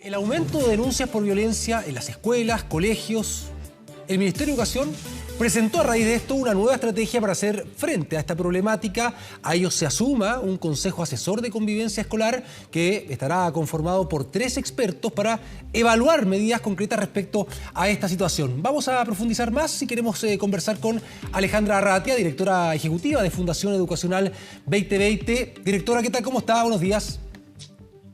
El aumento de denuncias por violencia en las escuelas, colegios. El Ministerio de Educación presentó a raíz de esto una nueva estrategia para hacer frente a esta problemática. A ello se asuma un consejo asesor de convivencia escolar que estará conformado por 3 expertos para evaluar medidas concretas respecto a esta situación. Vamos a profundizar más si queremos conversar con Alejandra Arratia, directora ejecutiva de Fundación Educacional 2020. Directora, ¿qué tal? ¿Cómo está? Buenos días.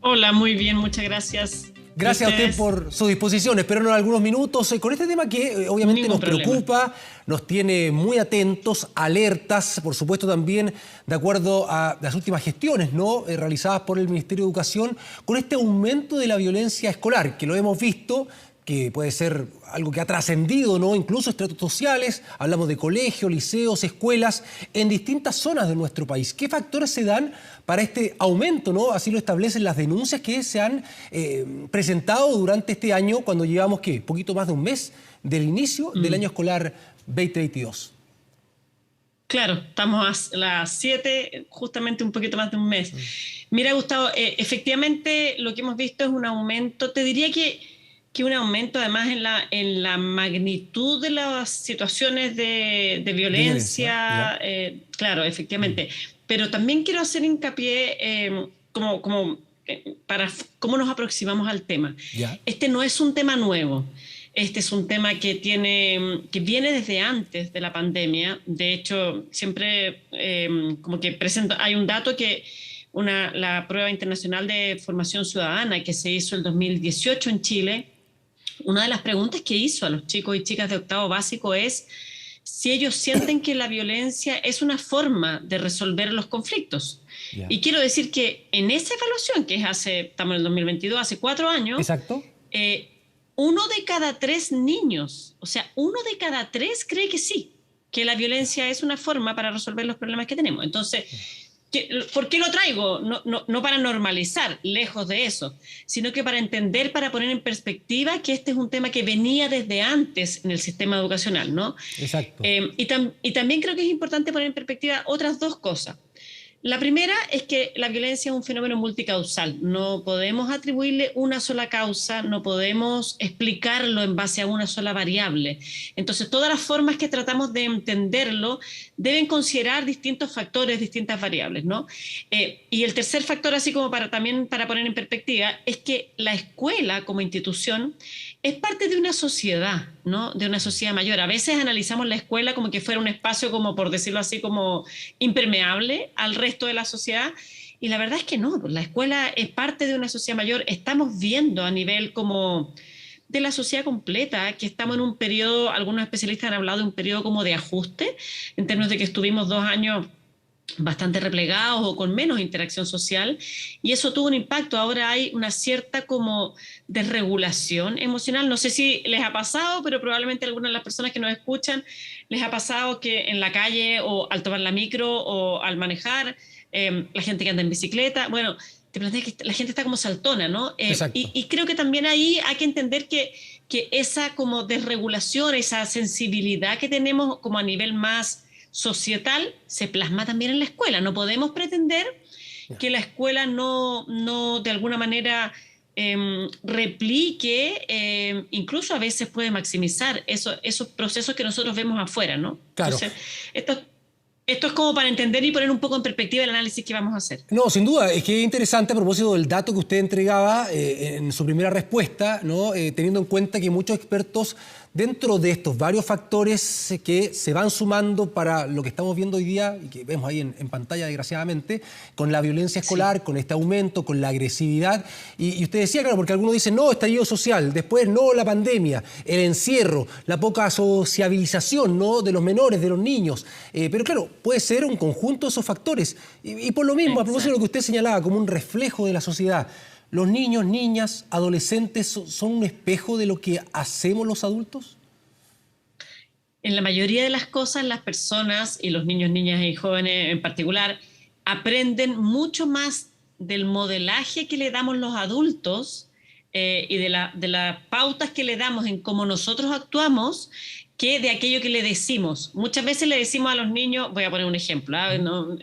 Hola, muy bien, muchas gracias. Gracias a usted por su disposición. Espero en algunos minutos con este tema que obviamente nos preocupa, nos tiene muy atentos, alertas, por supuesto también de acuerdo a las últimas gestiones, ¿no? Realizadas por el Ministerio de Educación, con este aumento de la violencia escolar, que lo hemos visto, que puede ser algo que ha trascendido, ¿no? Incluso estratos sociales, hablamos de colegios, liceos, escuelas, en distintas zonas de nuestro país. ¿Qué factores se dan para este aumento, ¿no? Así lo establecen las denuncias que se han presentado durante este año, cuando llevamos, ¿qué? Poquito más de un mes del inicio del año escolar 2022. Claro, estamos a las 7, justamente un poquito más de un mes. Mira, Gustavo, efectivamente lo que hemos visto es un aumento, te diría que un aumento además en la magnitud de las situaciones de violencia, claro, efectivamente. Pero también quiero hacer hincapié para cómo nos aproximamos al tema. ¿Ya? Este no es un tema nuevo. Este es un tema que viene desde antes de la pandemia. De hecho, siempre hay un dato que la prueba internacional de formación ciudadana que se hizo el 2018 en Chile. Una de las preguntas que hizo a los chicos y chicas de octavo básico es si ellos sienten que la violencia es una forma de resolver los conflictos. Yeah. Y quiero decir que en esa evaluación, que estamos en el 2022, hace 4 años, exacto, 1 de cada 3 niños, o sea, 1 de cada 3 cree que sí, que la violencia es una forma para resolver los problemas que tenemos. Entonces, ¿por qué lo traigo? No para normalizar, lejos de eso, sino que para entender, para poner en perspectiva que este es un tema que venía desde antes en el sistema educacional, ¿no? Exacto. Y también creo que es importante poner en perspectiva otras 2 cosas. La primera es que la violencia es un fenómeno multicausal. No podemos atribuirle una sola causa, no podemos explicarlo en base a una sola variable. Entonces, todas las formas que tratamos de entenderlo deben considerar distintos factores, distintas variables, ¿no? Y el tercer factor, así como para poner en perspectiva, es que la escuela como institución es parte de una sociedad, ¿no? De una sociedad mayor. A veces analizamos la escuela como que fuera un espacio, como por decirlo así, como impermeable al resto de la sociedad, y la verdad es que no, la escuela es parte de una sociedad mayor. Estamos viendo a nivel como de la sociedad completa que estamos en un periodo, algunos especialistas han hablado de un periodo como de ajuste, en términos de que estuvimos 2 años bastante replegados o con menos interacción social, y eso tuvo un impacto. Ahora hay una cierta como desregulación emocional. No sé si les ha pasado, pero probablemente a algunas de las personas que nos escuchan les ha pasado que en la calle o al tomar la micro o al manejar, la gente que anda en bicicleta, bueno, te planteas que la gente está como saltona, ¿no? Y creo que también ahí hay que entender que esa como desregulación, esa sensibilidad que tenemos como a nivel más societal se plasma también en la escuela. No podemos pretender que la escuela no de alguna manera replique, incluso a veces puede maximizar esos procesos que nosotros vemos afuera, ¿no? Claro. Entonces, esto es como para entender y poner un poco en perspectiva el análisis que vamos a hacer. No, sin duda, es que es interesante a propósito del dato que usted entregaba en su primera respuesta, ¿no? Teniendo en cuenta que muchos expertos, dentro de estos varios factores que se van sumando para lo que estamos viendo hoy día, y que vemos ahí en pantalla desgraciadamente, con la violencia escolar, sí, con este aumento, con la agresividad, y usted decía, claro, porque algunos dicen, no, estallido social, después no, la pandemia, el encierro, la poca sociabilización, ¿no?, de los menores, de los niños, pero claro, puede ser un conjunto de esos factores, y por lo mismo, exacto, a propósito de lo que usted señalaba, como un reflejo de la sociedad. ¿Los niños, niñas, adolescentes son un espejo de lo que hacemos los adultos? En la mayoría de las cosas, las personas, y los niños, niñas y jóvenes en particular, aprenden mucho más del modelaje que le damos los adultos y de las pautas que le damos en cómo nosotros actuamos, que de aquello que le decimos. Muchas veces le decimos a los niños, voy a poner un ejemplo, ¿no?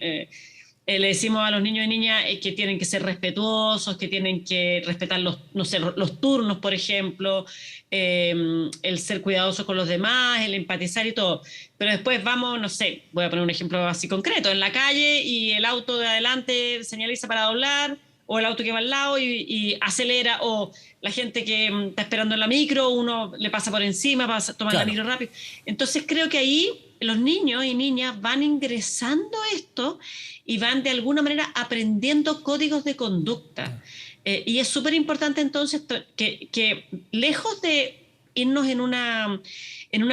Le decimos a los niños y niñas que tienen que ser respetuosos, que tienen que respetar los, no sé, los turnos, por ejemplo, el ser cuidadosos con los demás, el empatizar y todo. Pero después vamos, no sé, voy a poner un ejemplo así concreto, en la calle y el auto de adelante señaliza para doblar, o el auto que va al lado y acelera, o la gente que está esperando en la micro, uno le pasa por encima, toma la micro rápido. Entonces creo que ahí los niños y niñas van ingresando esto y van de alguna manera aprendiendo códigos de conducta. Y es súper importante entonces que lejos de irnos en una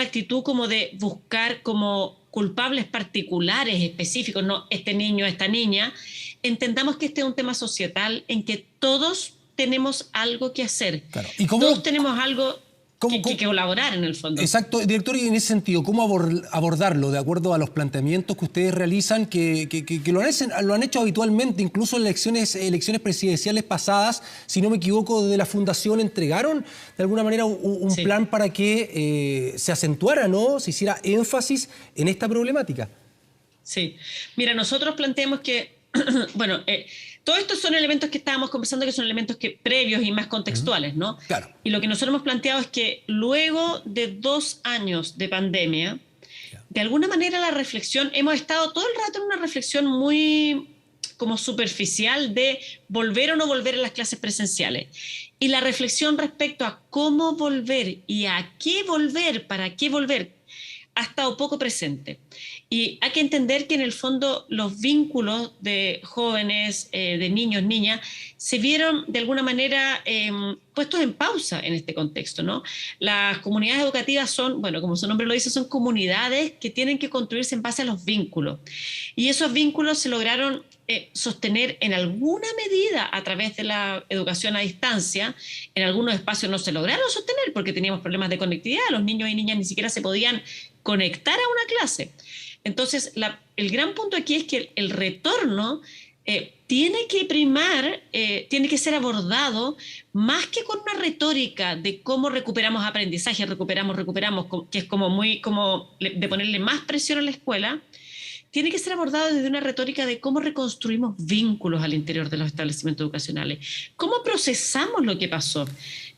actitud como de buscar como culpables particulares específicos, no este niño, esta niña, entendamos que este es un tema societal en que todos tenemos algo que hacer. Claro. Todos tenemos algo que colaborar en el fondo. Exacto, director, y en ese sentido, ¿cómo abordarlo de acuerdo a los planteamientos que ustedes realizan, que lo han hecho habitualmente, incluso en elecciones presidenciales pasadas, si no me equivoco, de la Fundación entregaron de alguna manera un plan para que se acentuara, ¿no?, se hiciera énfasis en esta problemática? Sí, mira, nosotros planteamos que, bueno, todos estos son elementos que estábamos conversando, que son elementos previos y más contextuales, ¿no? Claro. Y lo que nosotros hemos planteado es que luego de 2 años de pandemia, de alguna manera la reflexión, hemos estado todo el rato en una reflexión muy como superficial de volver o no volver a las clases presenciales. Y la reflexión respecto a cómo volver y a qué volver, para qué volver, ha estado poco presente. Y hay que entender que en el fondo los vínculos de jóvenes, de niños, niñas, se vieron de alguna manera puestos en pausa en este contexto, ¿no? Las comunidades educativas son, bueno, como su nombre lo dice, son comunidades que tienen que construirse en base a los vínculos. Y esos vínculos se lograron sostener en alguna medida a través de la educación a distancia. En algunos espacios no se lograron sostener porque teníamos problemas de conectividad, los niños y niñas ni siquiera se podían conectar a una clase. Entonces, el gran punto aquí es que el retorno tiene que primar, tiene que ser abordado más que con una retórica de cómo recuperamos aprendizaje, recuperamos, que es como muy como de ponerle más presión a la escuela. Tiene que ser abordado desde una retórica de cómo reconstruimos vínculos al interior de los establecimientos educacionales, cómo procesamos lo que pasó.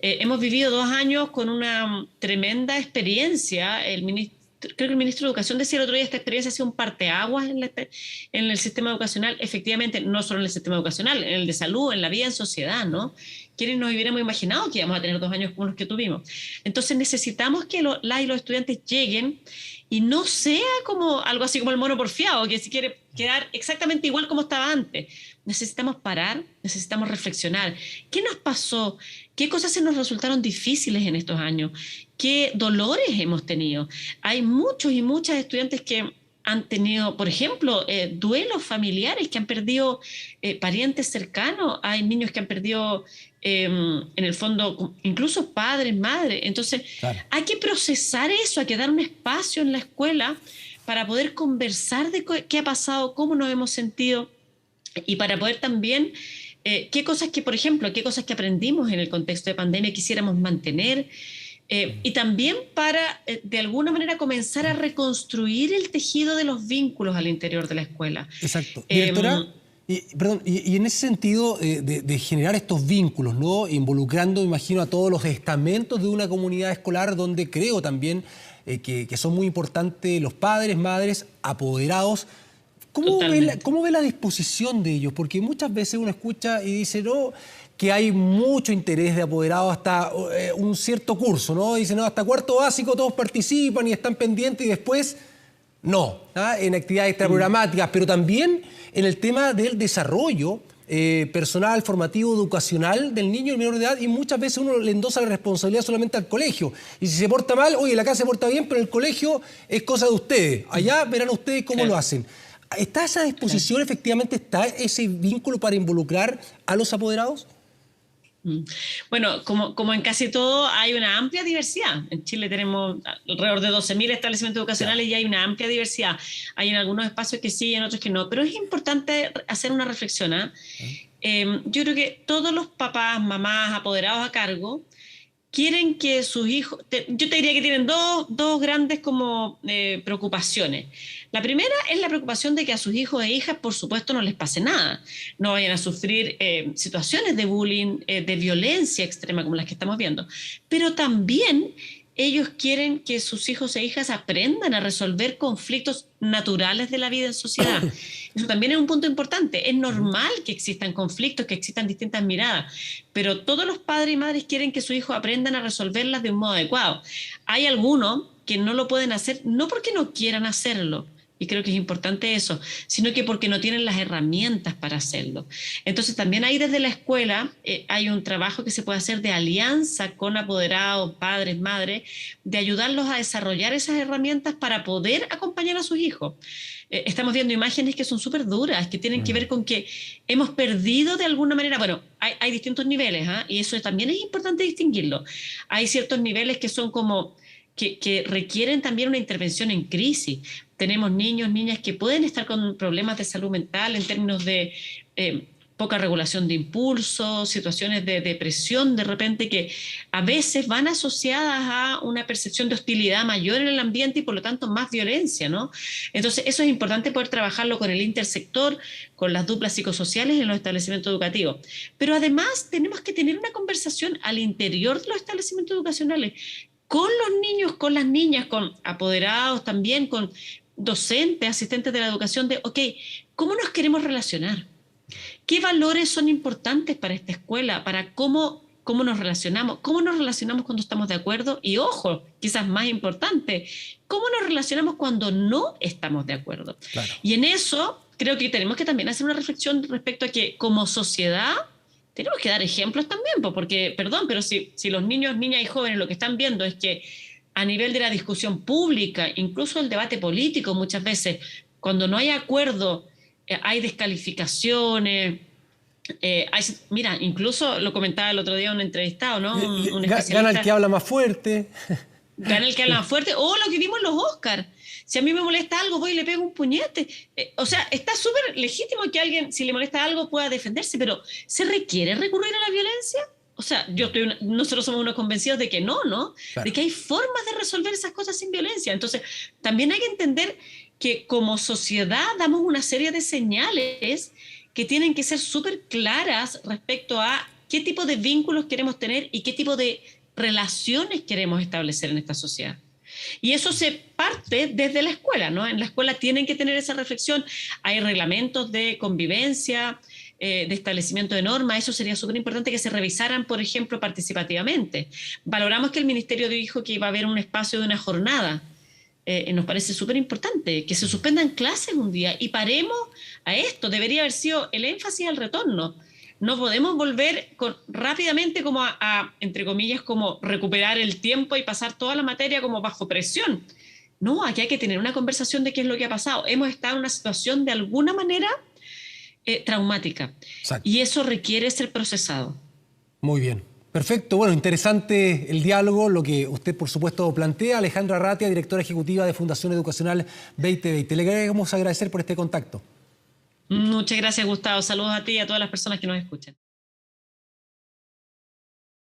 Hemos vivido 2 años con una tremenda experiencia. Creo que el ministro de Educación decía el otro día, esta experiencia ha sido un parteaguas en el sistema educacional, efectivamente, no solo en el sistema educacional, en el de salud, en la vida en sociedad, ¿no? ¿Quiénes nos hubiéramos imaginado que íbamos a tener 2 años como los que tuvimos? Entonces necesitamos que las y los estudiantes lleguen y no sea como algo así como el mono porfiado, que si quiere quedar exactamente igual como estaba antes. Necesitamos parar, necesitamos reflexionar. ¿Qué nos pasó? ¿Qué cosas se nos resultaron difíciles en estos años? ¿Qué dolores hemos tenido? Hay muchos y muchas estudiantes que han tenido, por ejemplo, duelos familiares, que han perdido parientes cercanos. Hay niños que han perdido, en el fondo, incluso padres, madres. Entonces, claro, hay que procesar eso, hay que dar un espacio en la escuela para poder conversar de qué ha pasado, cómo nos hemos sentido y para poder también, qué cosas que, por ejemplo, qué cosas que aprendimos en el contexto de pandemia quisiéramos mantener. Y también para, de alguna manera, comenzar a reconstruir el tejido de los vínculos al interior de la escuela. Exacto. Directora, y en ese sentido de generar estos vínculos, ¿no?, involucrando, imagino, a todos los estamentos de una comunidad escolar, donde creo también que son muy importantes los padres, madres, apoderados. ¿Cómo ve la disposición de ellos? Porque muchas veces uno escucha y dice, no, que hay mucho interés de apoderados hasta un cierto curso, ¿no? Dicen, no, hasta 4º básico todos participan y están pendientes y después no, ¿ah?, en actividades extraprogramáticas, pero también en el tema del desarrollo personal, formativo, educacional del niño y menor de edad, y muchas veces uno le endosa la responsabilidad solamente al colegio. Y si se porta mal, oye, la casa se porta bien, pero el colegio es cosa de ustedes. Allá verán ustedes cómo lo hacen. ¿Está esa disposición, efectivamente, está ese vínculo para involucrar a los apoderados? Bueno, como en casi todo hay una amplia diversidad. En Chile tenemos alrededor de 12.000 establecimientos educacionales y hay una amplia diversidad. Hay en algunos espacios que sí y en otros que no. Pero es importante hacer una reflexión, ¿eh? Yo creo que todos los papás, mamás, apoderados a cargo quieren que sus hijos, yo te diría que tienen dos grandes como preocupaciones. La primera es la preocupación de que a sus hijos e hijas, por supuesto, no les pase nada, no vayan a sufrir situaciones de bullying, de violencia extrema como las que estamos viendo, pero también ellos quieren que sus hijos e hijas aprendan a resolver conflictos naturales de la vida en sociedad. Eso también es un punto importante. Es normal que existan conflictos, que existan distintas miradas, pero todos los padres y madres quieren que sus hijos aprendan a resolverlas de un modo adecuado. Hay algunos que no lo pueden hacer, no porque no quieran hacerlo, y creo que es importante eso, sino que porque no tienen las herramientas para hacerlo. Entonces también ahí desde la escuela hay un trabajo que se puede hacer de alianza con apoderados, padres, madres, de ayudarlos a desarrollar esas herramientas para poder acompañar a sus hijos. Estamos viendo imágenes que son súper duras, que tienen que ver con que hemos perdido de alguna manera, bueno, hay distintos niveles, y eso también es importante distinguirlo. Hay ciertos niveles que son como que requieren también una intervención en crisis. Tenemos niños, niñas que pueden estar con problemas de salud mental en términos de poca regulación de impulsos, situaciones de depresión de repente que a veces van asociadas a una percepción de hostilidad mayor en el ambiente y por lo tanto más violencia, ¿no? Entonces eso es importante poder trabajarlo con el intersector, con las duplas psicosociales en los establecimientos educativos. Pero además tenemos que tener una conversación al interior de los establecimientos educacionales con los niños, con las niñas, con apoderados también, con docentes, asistentes de la educación, de, ok, ¿cómo nos queremos relacionar? ¿Qué valores son importantes para esta escuela? ¿Para cómo nos relacionamos? ¿Cómo nos relacionamos cuando estamos de acuerdo? Y ojo, quizás más importante, ¿cómo nos relacionamos cuando no estamos de acuerdo? Claro. Y en eso creo que tenemos que también hacer una reflexión respecto a que como sociedad tenemos que dar ejemplos también, porque, perdón, pero si los niños, niñas y jóvenes lo que están viendo es que a nivel de la discusión pública, incluso el debate político muchas veces, cuando no hay acuerdo, hay descalificaciones, mira, incluso lo comentaba el otro día un entrevistado, ¿no? Un gana el que habla más fuerte. Gana el que habla más fuerte, o lo que vimos en los Oscars. Si a mí me molesta algo, voy y le pego un puñete. O sea, está súper legítimo que alguien, si le molesta algo, pueda defenderse, pero ¿se requiere recurrir a la violencia? O sea, nosotros somos unos convencidos de que no, ¿no? Claro. De que hay formas de resolver esas cosas sin violencia. Entonces, también hay que entender que como sociedad damos una serie de señales que tienen que ser súper claras respecto a qué tipo de vínculos queremos tener y qué tipo de relaciones queremos establecer en esta sociedad. Y eso se parte desde la escuela, ¿no? En la escuela tienen que tener esa reflexión. Hay reglamentos de convivencia, de establecimiento de normas. Eso sería súper importante que se revisaran, por ejemplo, participativamente. Valoramos que el Ministerio dijo que iba a haber un espacio de una jornada. Nos parece súper importante que se suspendan clases un día y paremos a esto. Debería haber sido el énfasis al retorno. No podemos volver rápidamente como a, entre comillas, como recuperar el tiempo y pasar toda la materia como bajo presión. No, aquí hay que tener una conversación de qué es lo que ha pasado. Hemos estado en una situación de alguna manera traumática. Exacto. Y eso requiere ser procesado. Muy bien. Perfecto. Bueno, interesante el diálogo, lo que usted, por supuesto, plantea. Alejandra Arratia, directora ejecutiva de Fundación Educacional 2020. Le queremos agradecer por este contacto. Muchas gracias, Gustavo. Saludos a ti y a todas las personas que nos escuchan.